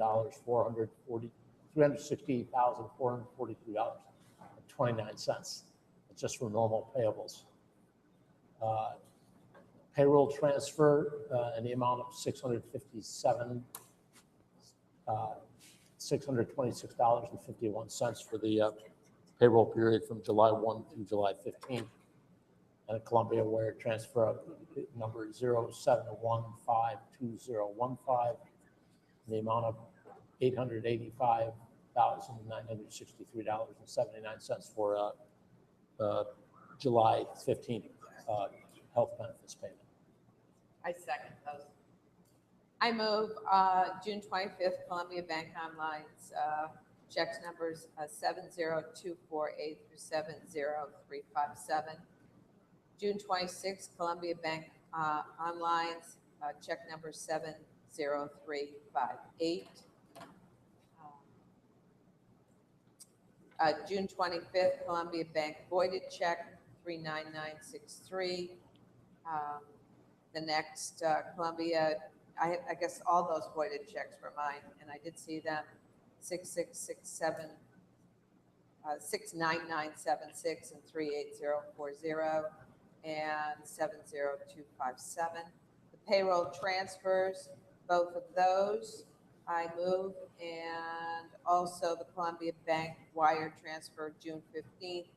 $368,443.29. It's just for normal payables. Payroll transfer in the amount of $626.51 for the payroll period from July 1 through July 15th. And a Columbia wire transfer number 0715215 in the amount of $885,963.79 for July 15th health benefits payment. I second those. I move June 25th, Columbia Bank Online checks numbers 70248 through 70357. June 26th, Columbia Bank Online check number 70358. June 25th, Columbia Bank voided check 39963. The next Columbia, I guess all those voided checks were mine, and I did see them 6667, 69976, and 38040, and 70257. The payroll transfers, both of those, I move, and also the Columbia Bank wire transfer June 15th,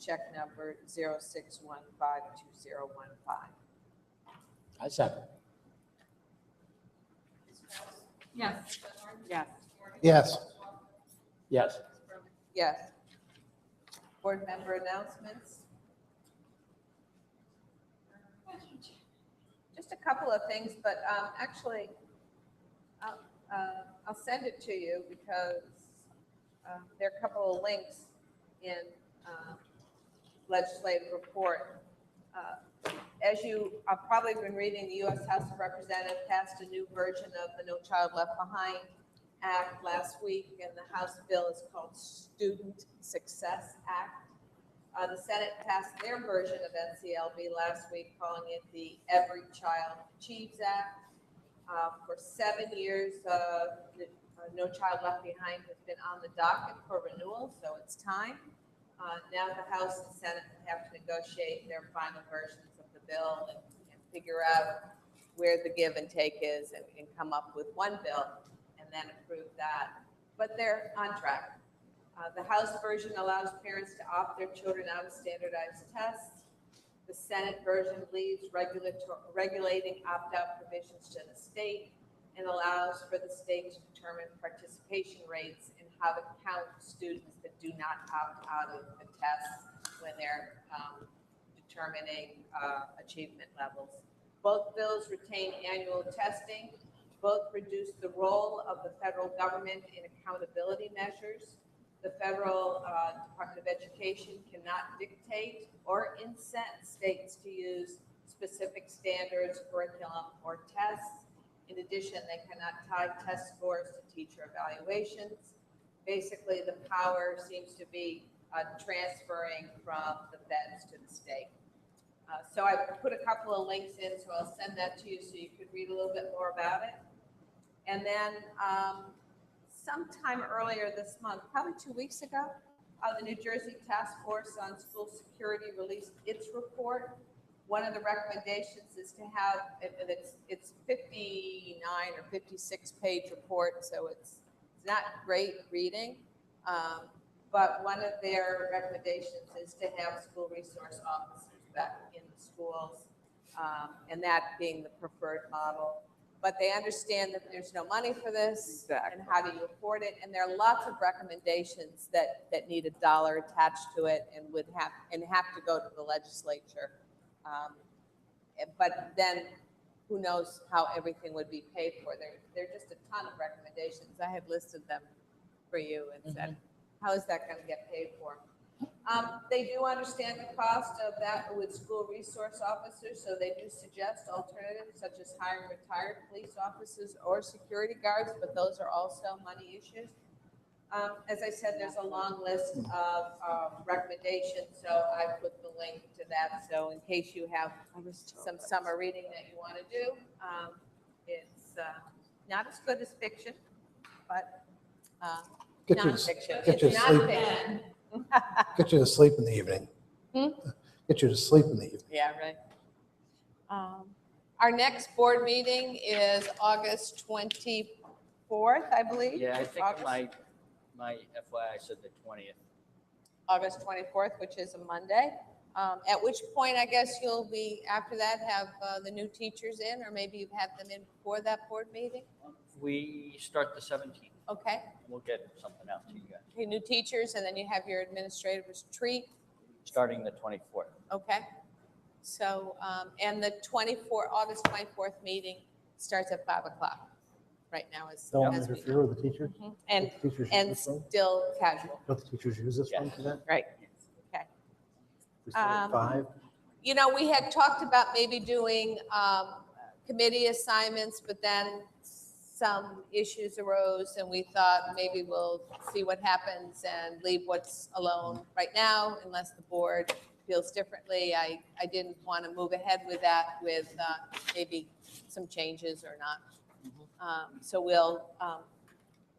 check number 06152015. I second. Yes. Yes. Yes. Yes. Yes. Board member announcements. Just a couple of things, but actually, I'll send it to you because there are a couple of links in legislative report. As you have probably been reading, the U.S. House of Representatives passed a new version of the No Child Left Behind Act last week, and the House bill is called Student Success Act. The Senate passed their version of NCLB last week, calling it the Every Child Achieves Act. For 7 years, No Child Left Behind has been on the docket for renewal, so it's time. Now the House and Senate have to negotiate their final versions of the bill and figure out where the give and take is and come up with one bill and then approve that. But they're on track. The House version allows parents to opt their children out of standardized tests. The Senate version leaves regulating opt-out provisions to the state and allows for the state to determine participation rates and how to count students that do not opt out of the tests when they're determining achievement levels. Both bills retain annual testing. Both reduce the role of the federal government in accountability measures. The federal Department of Education cannot dictate or incent states to use specific standards, curriculum, or tests. In addition, they cannot tie test scores to teacher evaluations. Basically, the power seems to be transferring from the feds to the state. So I put a couple of links in, so I'll send that to you so you could read a little bit more about it. And then sometime earlier this month, probably 2 weeks ago, the New Jersey Task Force on School Security released its report. One of the recommendations is to have, it's 59 or 56 page report, so it's not great reading. But one of their recommendations is to have school resource officers back in the schools, and that being the preferred model. But they understand that there's no money for this, exactly, and how do you afford it? And there are lots of recommendations that need $1 attached to it and have to go to the legislature. But then who knows how everything would be paid for. There are just a ton of recommendations. I have listed them for you and said, how is that going to get paid for? They do understand the cost of that with school resource officers, so they do suggest alternatives such as hiring retired police officers or security guards, but those are also money issues. As I said, there's a long list of recommendations, so I put the link to that. So in case you have some summer reading that you want to do, it's not as good as fiction, but Get you, nonfiction. get you It's to sleep. nonfiction. Get you to sleep in the evening. Hmm? Get you to sleep in the evening. Yeah, right. Our next board meeting is August 24th, I believe. Yeah, I think August- my FYI said the 20th. August 24th, which is a Monday. At which point, I guess you'll be, after that, have the new teachers in, or maybe you've had them in before that board meeting? We start the 17th. Okay, We'll get something out to you guys, okay, new teachers, and then you have your administrative retreat, starting the 24th. okay? So, and the August 24th meeting starts at 5 o'clock right now. Don't as we know. interfere with the teachers. Mhm. And, Let the teachers use and this room. still casual, Let the teachers use this room for that. right? Okay. We start at 5. You know, we had talked about maybe doing committee assignments, but then some issues arose and we thought maybe we'll see what happens and leave what's alone right now unless the board feels differently. I didn't want to move ahead with that with maybe some changes or not. So we'll,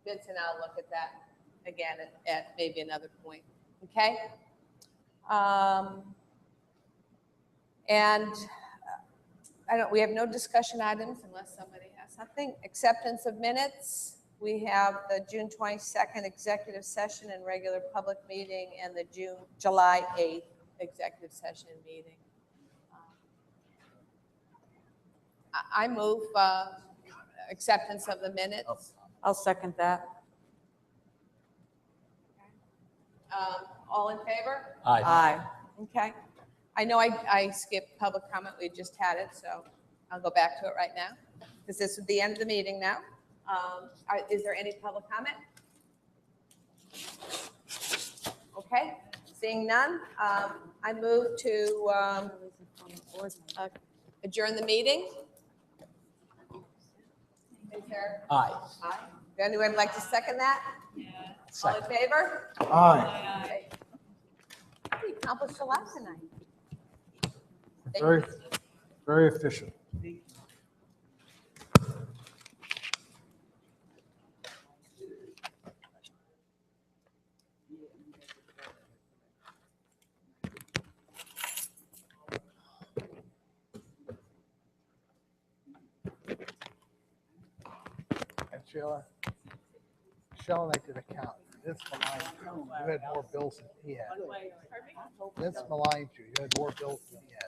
Vince and I'll look at that again at maybe another point, okay? And we have no discussion items unless somebody has something. Acceptance of minutes. We have the June 22nd executive session and regular public meeting and the July 8th executive session meeting. I move acceptance of the minutes. I'll second that. All in favor? Aye. Aye. Okay. I know I skipped public comment. We just had it, so I'll go back to it right now because this is the end of the meeting now. Is there any public comment? Okay, seeing none, I move to adjourn the meeting. Is there? Aye. Aye. Would anyone like to second that? All in favor? Aye. Okay. We accomplished a lot tonight. Thank Very, you. very efficient. And Sheila and I did a count. Vince maligned you. You had more bills than he had. Vince maligned you. You had more bills than he had.